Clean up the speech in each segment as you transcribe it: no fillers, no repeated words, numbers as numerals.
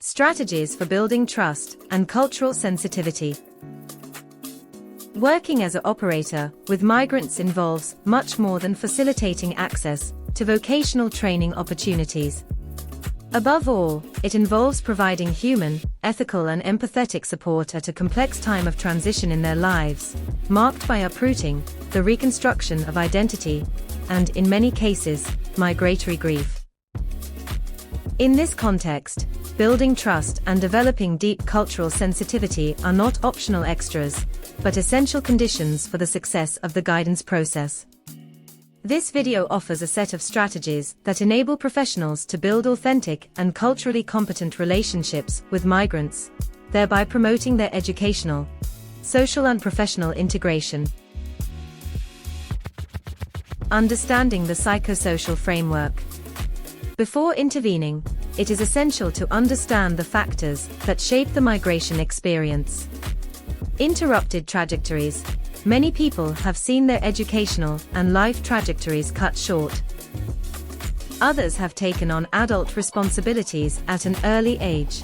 Strategies for building trust and cultural sensitivity. Working as an operator with migrants involves much more than facilitating access to vocational training opportunities. Above all, it involves providing human, ethical and empathetic support at a complex time of transition in their lives, marked by uprooting, the reconstruction of identity, and, in many cases, migratory grief. In this context, building trust and developing deep cultural sensitivity are not optional extras, but essential conditions for the success of the guidance process. This video offers a set of strategies that enable professionals to build authentic and culturally competent relationships with migrants, thereby promoting their educational, social and professional integration. Understanding the psychosocial framework. Before intervening, it is essential to understand the factors that shape the migration experience. Interrupted trajectories. Many people have seen their educational and life trajectories cut short. Others have taken on adult responsibilities at an early age.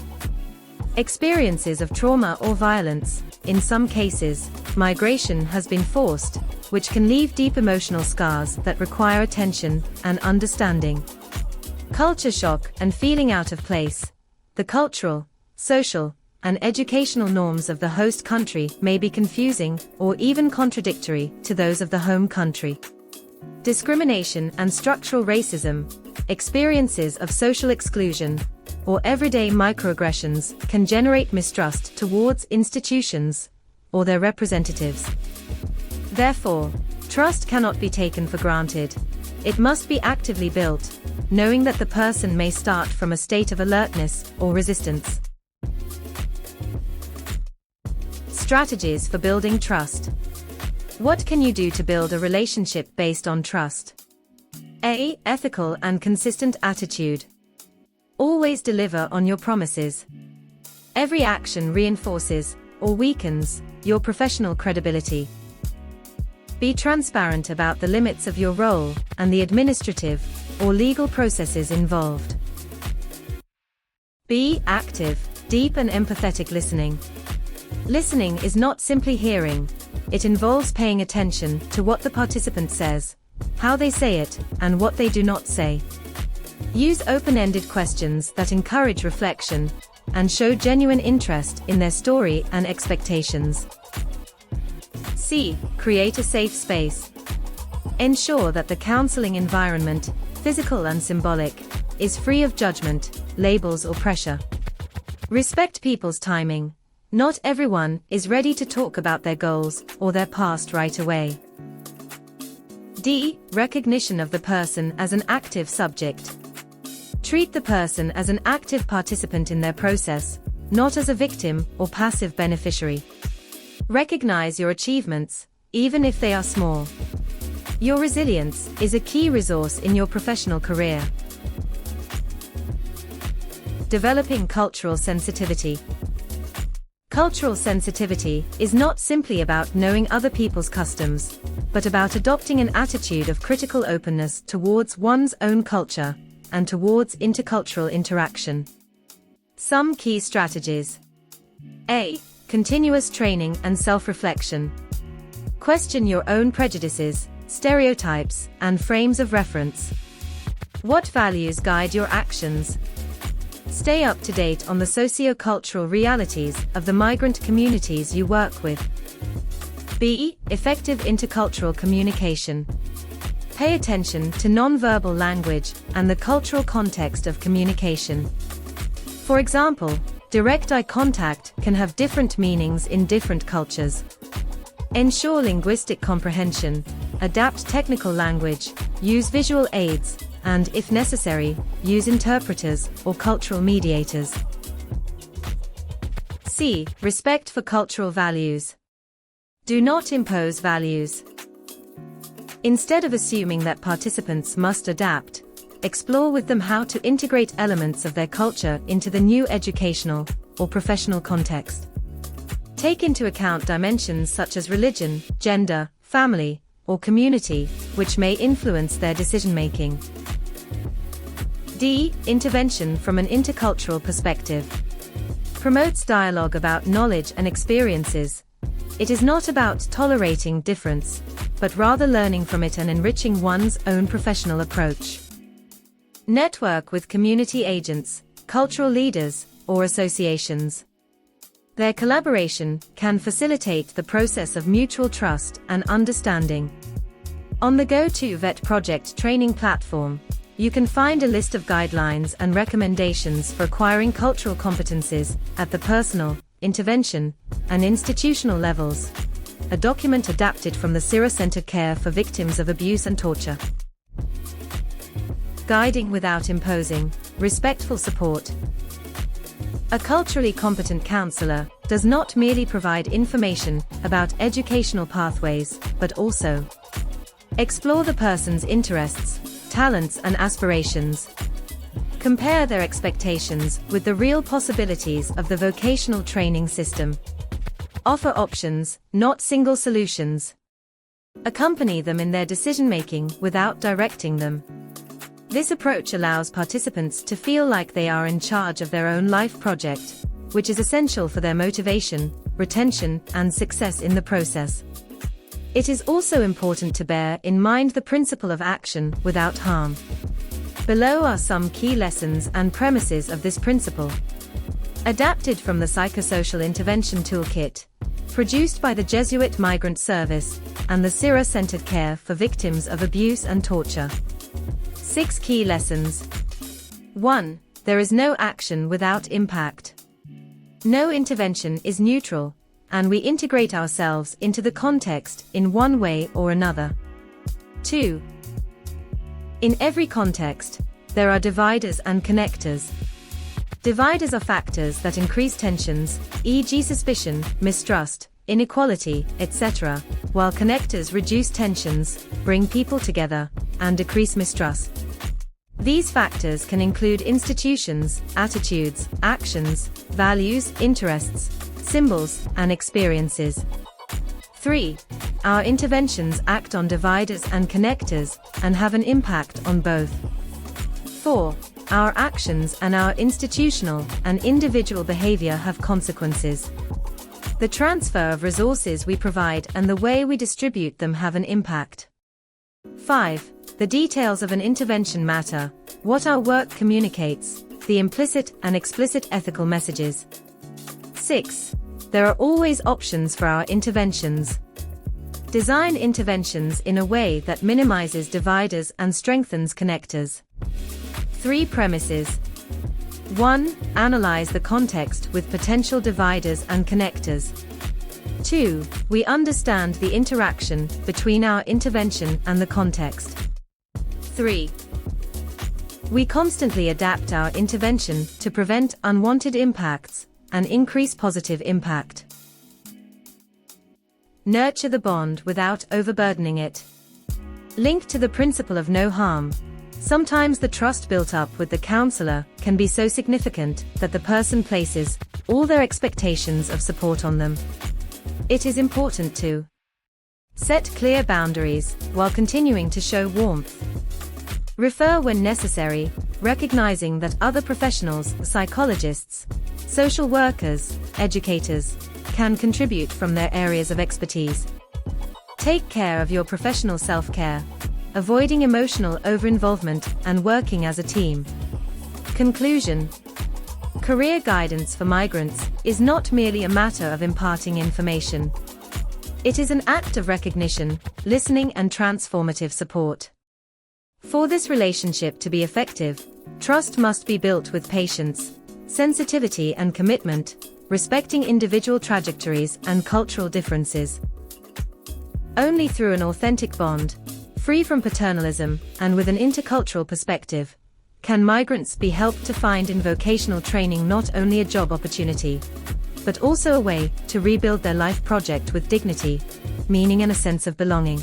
Experiences of trauma or violence. In some cases, migration has been forced, which can leave deep emotional scars that require attention and understanding. Culture shock and feeling out of place. The cultural, social, and educational norms of the host country may be confusing or even contradictory to those of the home country. Discrimination and structural racism, experiences of social exclusion, or everyday microaggressions can generate mistrust towards institutions or their representatives. Therefore, trust cannot be taken for granted. It must be actively built, knowing that the person may start from a state of alertness or resistance. Strategies for building trust. What can you do to build a relationship based on trust? A. Ethical and consistent attitude. Always deliver on your promises. Every action reinforces or weakens your professional credibility. Be transparent about the limits of your role and the administrative or legal processes involved. Be active, deep and empathetic listening. Listening is not simply hearing, it involves paying attention to what the participant says, how they say it, and what they do not say. Use open-ended questions that encourage reflection and show genuine interest in their story and expectations. C. Create a safe space. Ensure that the counseling environment, physical and symbolic, is free of judgment, labels or pressure. Respect people's timing. Not everyone is ready to talk about their goals or their past right away. D. Recognition of the person as an active subject. Treat the person as an active participant in their process, not as a victim or passive beneficiary. Recognize your achievements, even if they are small. Your resilience is a key resource in your professional career. Developing cultural sensitivity. Cultural sensitivity is not simply about knowing other people's customs, but about adopting an attitude of critical openness towards one's own culture and towards intercultural interaction. Some key strategies. A. Continuous training and self-reflection. Question your own prejudices, stereotypes, and frames of reference. What values guide your actions? Stay up to date on the socio-cultural realities of the migrant communities you work with. B. Effective intercultural communication. Pay attention to non-verbal language and the cultural context of communication. For example, direct eye contact can have different meanings in different cultures. Ensure linguistic comprehension, adapt technical language, use visual aids, and, if necessary, use interpreters or cultural mediators. C. Respect for cultural values. Do not impose values. Instead of assuming that participants must adapt, explore with them how to integrate elements of their culture into the new educational or professional context. Take into account dimensions such as religion, gender, family, or community, which may influence their decision-making. D. Intervention from an intercultural perspective. promotes dialogue about knowledge and experiences. It is not about tolerating difference, but rather learning from it and enriching one's own professional approach. Network with community agents, cultural leaders, or associations. Their collaboration can facilitate the process of mutual trust and understanding. On the GoToVet project training platform, you can find a list of guidelines and recommendations for acquiring cultural competencies at the personal, intervention, and institutional levels. A document adapted from the CIRA-Centered Care for Victims of Abuse and Torture. Guiding without imposing, respectful support. A culturally competent counselor does not merely provide information about educational pathways, but also explore the person's interests, talents, and aspirations. Compare their expectations with the real possibilities of the vocational training system. Offer options, not single solutions. Accompany them in their decision-making without directing them. This approach allows participants to feel like they are in charge of their own life project, which is essential for their motivation, retention, and success in the process. It is also important to bear in mind the principle of action without harm. Below are some key lessons and premises of this principle. Adapted from the Psychosocial Intervention Toolkit, produced by the Jesuit Migrant Service and the CIRA-Centered Care for Victims of Abuse and Torture. 6 key lessons. 1. There is no action without impact. No intervention is neutral, and we integrate ourselves into the context in one way or another. 2. In every context, there are dividers and connectors. Dividers are factors that increase tensions, e.g. suspicion, mistrust, inequality, etc., while connectors reduce tensions, bring people together, and decrease mistrust. These factors can include institutions, attitudes, actions, values, interests, symbols, and experiences. 3. Our interventions act on dividers and connectors, and have an impact on both. 4. Our actions and our institutional and individual behavior have consequences. The transfer of resources we provide and the way we distribute them have an impact. 5. The details of an intervention matter, what our work communicates, the implicit and explicit ethical messages. 6. There are always options for our interventions. Design interventions in a way that minimizes dividers and strengthens connectors. 3 premises. 1. Analyze the context with potential dividers and connectors. 2. We understand the interaction between our intervention and the context. 3. We constantly adapt our intervention to prevent unwanted impacts and increase positive impact. Nurture the bond without overburdening it. Linked to the principle of no harm, sometimes the trust built up with the counselor can be so significant that the person places all their expectations of support on them. It is important to set clear boundaries while continuing to show warmth. Refer when necessary, recognizing that other professionals, psychologists, social workers, educators, can contribute from their areas of expertise. Take care of your professional self-care, avoiding emotional over-involvement and working as a team. Conclusion. Career guidance for migrants is not merely a matter of imparting information. It is an act of recognition, listening, and transformative support. For this relationship to be effective, trust must be built with patience, sensitivity, and commitment, respecting individual trajectories and cultural differences. Only through an authentic bond, free from paternalism and with an intercultural perspective, can migrants be helped to find in vocational training not only a job opportunity, but also a way to rebuild their life project with dignity, meaning, and a sense of belonging.